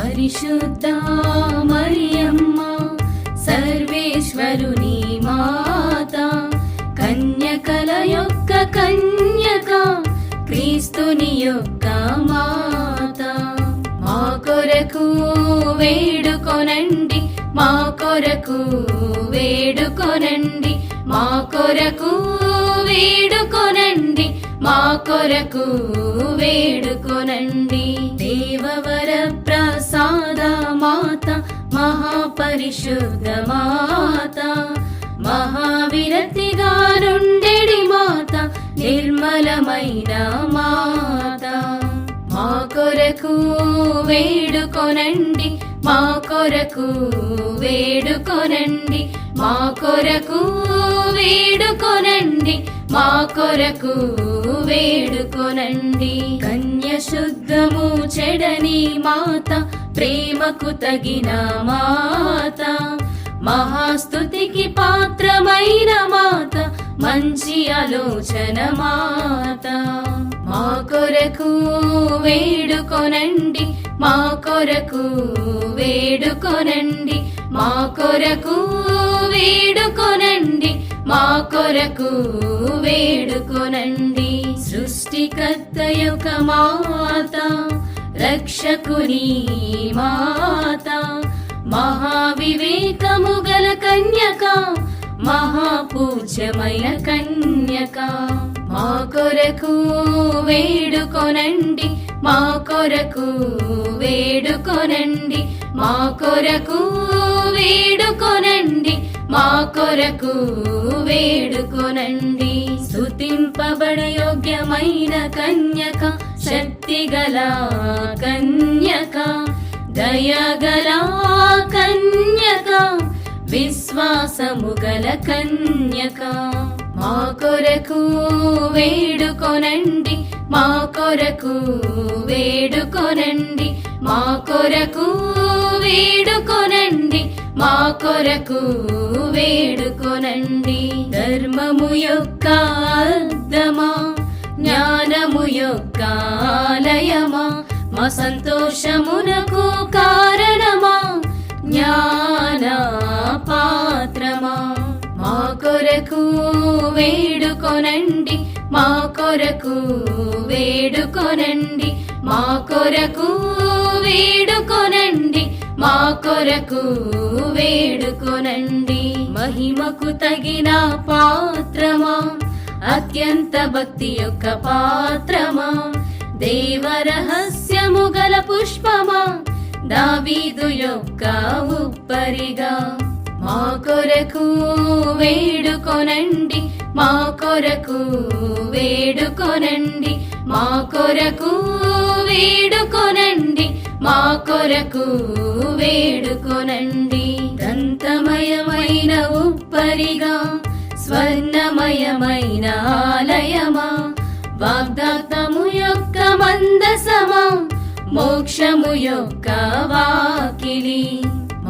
పరిశుద్ధ మరియమ్మ సర్వేశ్వరుని మాత, కన్యకల యొక్క కన్యక, క్రీస్తుని యొక్క మాత. మా కొరకు వేడుకొనండి, మా కొరకు వేడుకొనండి, మా కొరకు వేడుకొనండి, మా కొరకు వేడుకొనండి. దేవవర ప్రసాద మాత, మహాపరిశుద్ధ మాత, మహావిరతిగా నుండెడి మాత, నిర్మలమైన మాత. మా కొరకు వేడుకొనండి, మా కొరకు వేడుకొనండి, మా కొరకు వేడుకొనండి, మా కొరకు వేడుకొనండి. కన్య శుద్ధము చెడని మాత, ప్రేమకు తగిన మాత, మహాస్తుతికి పాత్రమైన మాత, మంచి ఆలోచన మాత. మా కొరకు వేడుకొనండి, మా కొరకు వేడుకొనండి, మా కొరకు వేడుకొనండి, మా కొరకు వేడుకొనండి. సృష్టికర్త యొక్క మాత, రక్షకుని మాత, మహావివేకము గల కన్యక, మహాపూజ్యమైన కన్యక. మా కొరకు వేడుకొనండి, మా కొరకు వేడుకొనండి, మా కొరకు వేడుకొనండి, మా కొరకు వేడుకొనండి. స్తుతింపబడ యోగ్యమైన కన్యక, శక్తిగల కన్యక, దయగల కన్యక, విశ్వాసము గల కన్యక. మా కొరకు వేడుకొనండి, మా కొరకు వేడుకొనండి, మా కొరకు వేడుకొనండి, మా కొరకు వేడుకొనండి. ధర్మము యొక్క అర్థమా, జ్ఞానము యొక్క ఆలయమా, మా సంతోషమునకు కారణమా, జ్ఞాన పాత్రమా. మా కొరకు వేడుకొనండి, మా కొరకు వేడుకొనండి, మా కొరకు వేడుకొనండి, మా కొరకు వేడుకొనండి. మహిమకు తగిన పాత్రమా, అత్యంత భక్తి యొక్క పాత్రమా, దేవరహస్యము గల పుష్పమా, దావీదు యొక్క ఉప్పరిగా. మా కొరకు వేడుకొనండి, మా కొరకు వేడుకొనండి, మా కొరకు వేడుకొనండి, మా కొరకు వేడుకొనండి. దంతమయమైన ఉప్పరిగా, స్వర్ణమయమైన ఆలయమా, వాగ్దాతము యొక్క మందసమా, మోక్షము యొక్క వాకిలి.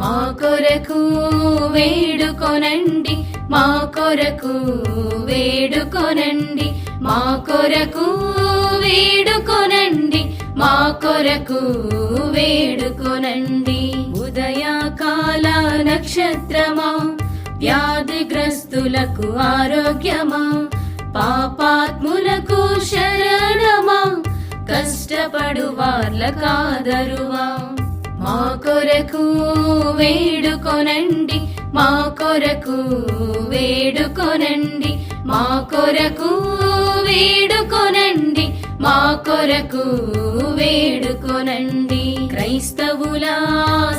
మా కొరకు వేడుకొనండి, మా కొరకు వేడుకొనండి, మా కొరకు వేడుకొనండి, మా కొరకు వేడుకొనండి. ఉదయకాల నక్షత్రమా, వ్యాధిగ్రస్తులకు ఆరోగ్యమా, పాపాత్ములకు శరణమా, కష్టపడు వాళ్ళకాదరువా. మా కొరకు వేడుకొనండి, మా కొరకు వేడుకొనండి, మా కొరకు వేడుకొనండి, మా కొరకు వేడుకొనండి. క్రైస్తవుల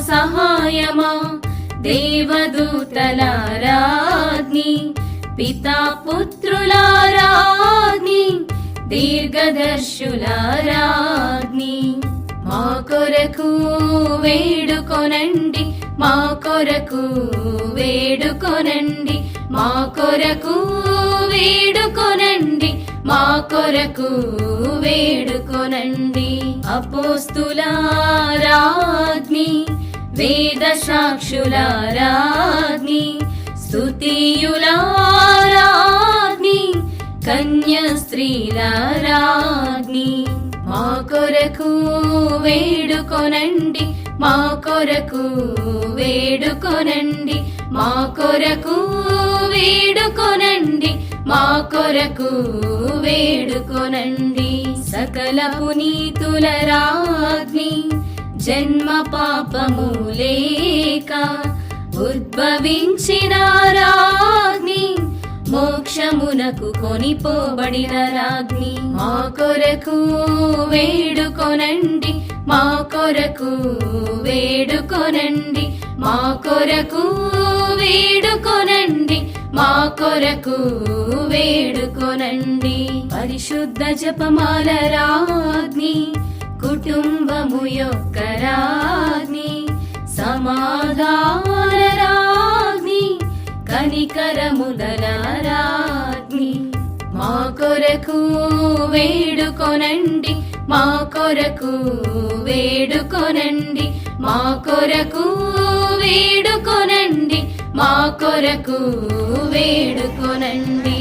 సహాయమా, దేవదూతల రాజ్ఞి, పితా పుత్రుల రాజ్ఞి, దీర్ఘదర్శుల రాజ్ఞి. మా కొరకు వేడుకొనండి, మా కొరకు వేడుకొనండి, మా కొరకు వేడుకొనండి, మా కొరకు వేడుకొనండి. అపోస్తుల రాజ్ఞి, వేద సాక్షుల రాజ్ఞి, స్తుతియుల రాజ్ఞి, కన్య స్త్రీల రాజ్ఞి. మా కొరకు వేడుకొనండి, మా కొరకు వేడుకొనండి, మా కొరకు వేడుకొనండి, మా కొరకు వేడుకొనండి. సకల పునీతుల రాజ్ఞి జన్మ పాపము లేక ఉద్భవించిన రాజ్ఞి, మోక్షమునకు కొనిపోబడిన రాజ్ఞి. మా కొరకు వేడుకొనండి, మా కొరకు వేడుకొనండి, మా కొరకు వేడుకొనండి, మా కొరకు వేడుకొనండి. పరిశుద్ధ జపమాల రాజ్ఞి, కుటుంబము యొక్క రాజ్ఞి, సమాధాన రాజ్ఞి, కనికరముదల రాజ్ఞి. మా కొరకు వేడుకొనండి, మా కొరకు వేడుకొనండి, మా కొరకు వేడుకొనండి, మా కొరకు వేడుకొనండి.